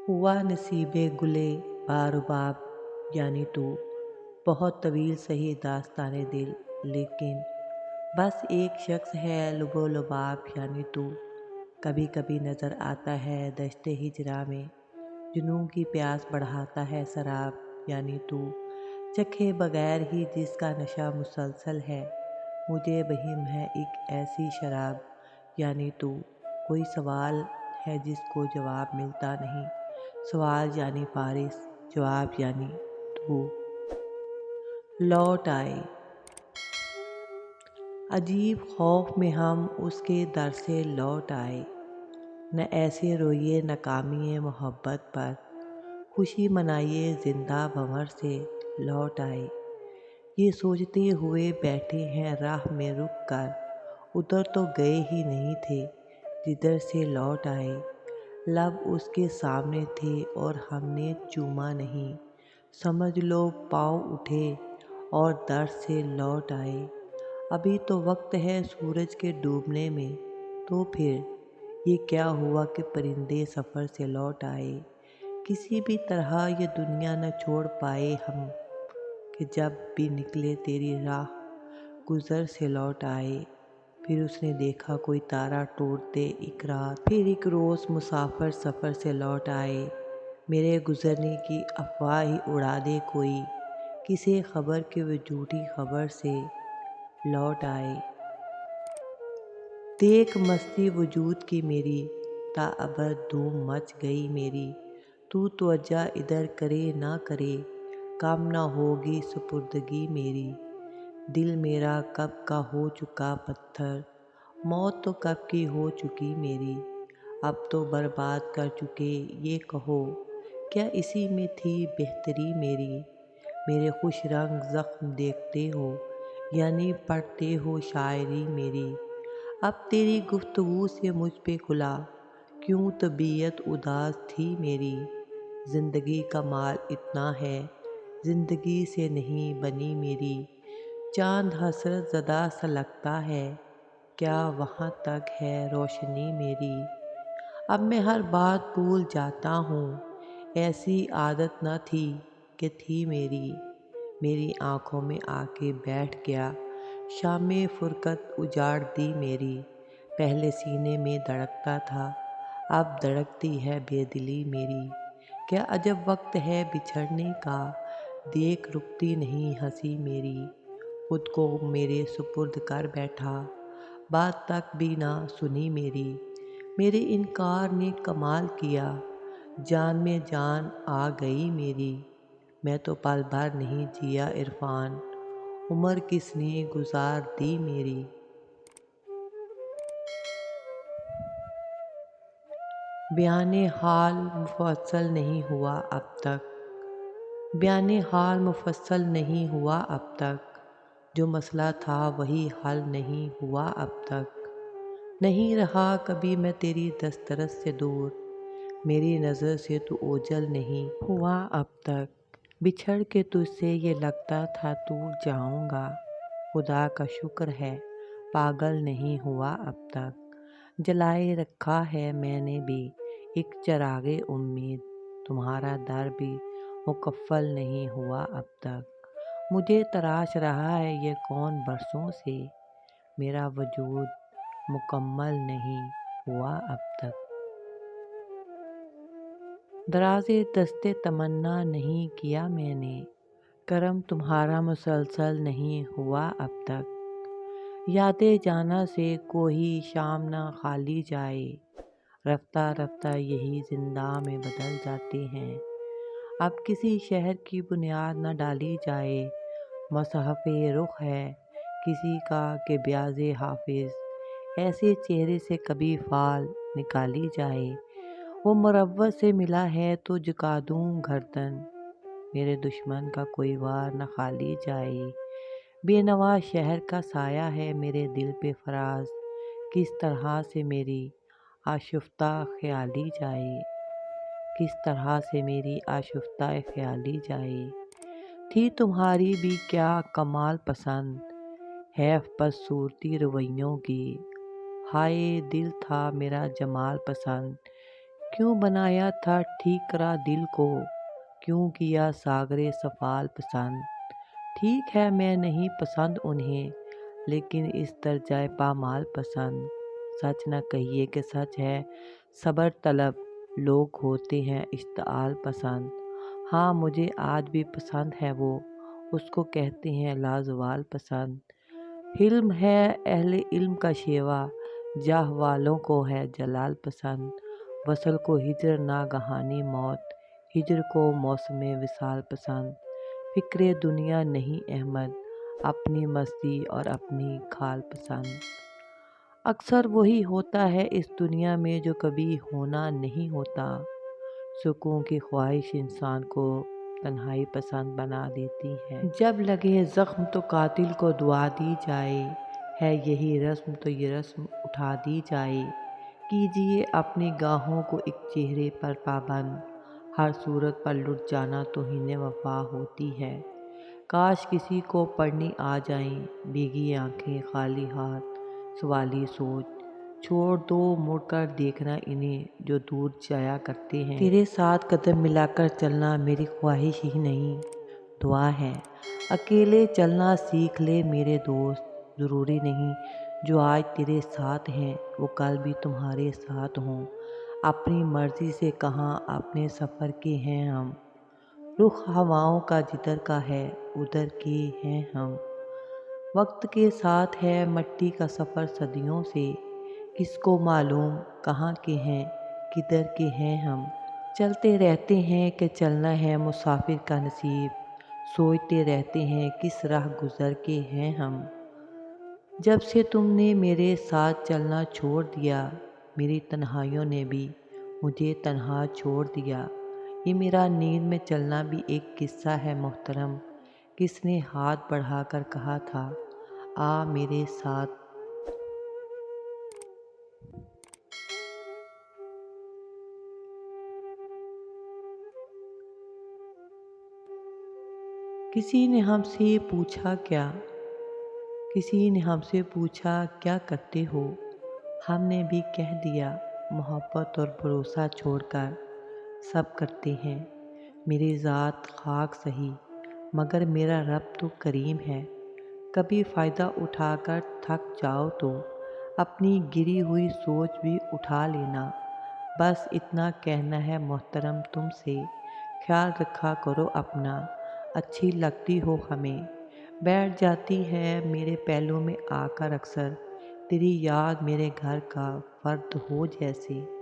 ہوا نصیبِ گلے بارباب یعنی تو بہت طویل سہی داستانِ دل، لیکن بس ایک شخص ہے لب و لباب یعنی تو۔ کبھی کبھی نظر آتا ہے دشتِ ہجراں میں، جنوں کی پیاس بڑھاتا ہے سراب یعنی تو۔ چکھے بغیر ہی جس کا نشہ مسلسل ہے، مجھے بہم ہے ایک ایسی شراب یعنی تو۔ کوئی سوال ہے جس کو جواب ملتا نہیں، سوال یعنی فارس، جواب یعنی تو۔ لوٹ آئے عجیب خوف میں ہم اس کے در سے لوٹ آئے، نہ ایسے روئیے ناکامی محبت پر، خوشی منائیے زندہ بھنور سے لوٹ آئے۔ یہ سوچتے ہوئے بیٹھے ہیں راہ میں رک کر، ادھر تو گئے ہی نہیں تھے جدھر سے لوٹ آئے۔ لب اس کے سامنے تھے اور ہم نے چوما نہیں، سمجھ لو پاؤں اٹھے اور در سے لوٹ آئے۔ ابھی تو وقت ہے سورج کے ڈوبنے میں، تو پھر یہ کیا ہوا کہ پرندے سفر سے لوٹ آئے۔ کسی بھی طرح یہ دنیا نہ چھوڑ پائے ہم، کہ جب بھی نکلے تیری راہ گزر سے لوٹ آئے۔ پھر اس نے دیکھا کوئی تارا ٹوٹتے ایک رات، پھر ایک روز مسافر سفر سے لوٹ آئے۔ میرے گزرنے کی افواہ ہی اڑا دے کوئی، کسے خبر کہ وہ جھوٹی خبر سے لوٹ آئے۔ دیکھ مستی وجود کی میری، تا ابد دھوم مچ گئی میری۔ تو توجہ ادھر کرے نہ کرے، کم نہ ہوگی سپردگی میری۔ دل میرا کب کا ہو چکا پتھر، موت تو کب کی ہو چکی میری۔ اب تو برباد کر چکے یہ کہو، کیا اسی میں تھی بہتری میری۔ میرے خوش رنگ زخم دیکھتے ہو، یعنی پڑھتے ہو شاعری میری۔ اب تیری گفتگو سے مجھ پہ کھلا، کیوں طبیعت اداس تھی میری۔ زندگی کا مال اتنا ہے، زندگی سے نہیں بنی میری۔ چاند حسرت زدہ سا لگتا ہے، کیا وہاں تک ہے روشنی میری۔ اب میں ہر بات بھول جاتا ہوں، ایسی عادت نہ تھی کہ تھی میری۔ میری آنکھوں میں آ کے بیٹھ گیا، شام فرقت اجاڑ دی میری۔ پہلے سینے میں دھڑکتا تھا، اب دھڑکتی ہے بے دلی میری۔ کیا عجب وقت ہے بچھڑنے کا، دیکھ رکتی نہیں ہنسی میری۔ خود کو میرے سپرد کر بیٹھا، بات تک بھی نہ سنی میری۔ میرے انکار نے کمال کیا، جان میں جان آ گئی میری۔ میں تو پل بھر نہیں جیا عرفان، عمر کس نے گزار دی میری۔ بیان حال مفصل نہیں ہوا اب تک، بیان حال مفصل نہیں ہوا اب تک، جو مسئلہ تھا وہی حل نہیں ہوا اب تک۔ نہیں رہا کبھی میں تیری دسترس سے دور، میری نظر سے تو اوجھل نہیں ہوا اب تک۔ بچھڑ کے تجھ سے یہ لگتا تھا ٹوٹ جاؤں گا، خدا کا شکر ہے پاگل نہیں ہوا اب تک۔ جلائے رکھا ہے میں نے بھی ایک چراغ امید، تمہارا در بھی مکفل نہیں ہوا اب تک۔ مجھے تراش رہا ہے یہ کون برسوں سے، میرا وجود مکمل نہیں ہوا اب تک۔ دراز دست تمنا نہیں کیا میں نے، کرم تمہارا مسلسل نہیں ہوا اب تک۔ یاد جانا سے کوئی شام نہ خالی جائے، رفتہ رفتہ یہی زنداں میں بدل جاتے ہیں۔ اب کسی شہر کی بنیاد نہ ڈالی جائے، مصحف رخ ہے کسی کا کہ بیاض حافظ، ایسے چہرے سے کبھی فال نکالی جائے۔ وہ مروت سے ملا ہے تو جھکا دوں گردن، میرے دشمن کا کوئی وار نہ کھالی جائے۔ بے نوا شہر کا سایہ ہے میرے دل پہ فراز، کس طرح سے میری آشفتہ خیالی جائے، کس طرح سے میری آشفتہ خیالی جائے۔ تھی تمہاری بھی کیا کمال پسند، حیف بدصورتی رویوں کی، ہائے دل تھا میرا جمال پسند، کیوں بنایا تھا ٹھیکرا دل کو، کیوں کیا ساغرِ سفال پسند۔ ٹھیک ہے میں نہیں پسند انہیں، لیکن اس درجۂ پامال پسند۔ سچ نہ کہیے کہ سچ ہے، صبر طلب لوگ ہوتے ہیں اشتعال پسند۔ ہاں مجھے آج بھی پسند ہے وہ، اس کو کہتے ہیں لازوال پسند۔ حلم ہے اہل علم کا شیوا، جاہ والوں کو ہے جلال پسند۔ وصل کو ہجر ناگہانی موت، ہجر کو موسم وصال پسند۔ فکر دنیا نہیں احمد، اپنی مستی اور اپنی کھال پسند۔ اکثر وہی ہوتا ہے اس دنیا میں جو کبھی ہونا نہیں ہوتا، سکون کی خواہش انسان کو تنہائی پسند بنا دیتی ہے۔ جب لگے زخم تو قاتل کو دعا دی جائے، ہے یہی رسم تو یہ رسم اٹھا دی جائے۔ کیجئے اپنی گاہوں کو ایک چہرے پر پابند، ہر صورت پر لٹ جانا توہین وفا ہوتی ہے۔ کاش کسی کو پڑھنی آ جائیں بھیگی آنکھیں خالی ہاتھ سوالی سوچ، چھوڑ دو مڑ کر دیکھنا انہیں جو دور جایا کرتے ہیں۔ تیرے ساتھ قدم ملا کر چلنا میری خواہش ہی نہیں، دعا ہے۔ اکیلے چلنا سیکھ لے میرے دوست، ضروری نہیں جو آج تیرے ساتھ ہیں وہ کل بھی تمہارے ساتھ ہوں۔ اپنی مرضی سے کہاں اپنے سفر کے ہیں ہم، رخ ہواؤں کا جدھر کا ہے ادھر کے ہیں ہم۔ وقت کے ساتھ ہے مٹی کا سفر صدیوں سے، کس کو معلوم کہاں کے ہیں کدھر کے ہیں ہم۔ چلتے رہتے ہیں کہ چلنا ہے مسافر کا نصیب، سوچتے رہتے ہیں کس راہ گزر کے ہیں ہم۔ جب سے تم نے میرے ساتھ چلنا چھوڑ دیا، میری تنہائیوں نے بھی مجھے تنہا چھوڑ دیا۔ یہ میرا نیند میں چلنا بھی ایک قصہ ہے محترم، کس نے ہاتھ بڑھا کر کہا تھا آ میرے ساتھ۔ کسی نے ہم سے پوچھا کیا، کسی نے ہم سے پوچھا کیا کرتے ہو، ہم نے بھی کہہ دیا محبت اور بھروسہ چھوڑ کر سب کرتے ہیں۔ میری ذات خاک سہی مگر میرا رب تو کریم ہے، کبھی فائدہ اٹھا کر تھک جاؤ تو اپنی گری ہوئی سوچ بھی اٹھا لینا۔ بس اتنا کہنا ہے محترم تم سے، خیال رکھا کرو اپنا، اچھی لگتی ہو ہمیں۔ بیٹھ جاتی ہے میرے پہلو میں آ کر اکثر، تیری یاد میرے گھر کا فرد ہو جیسے۔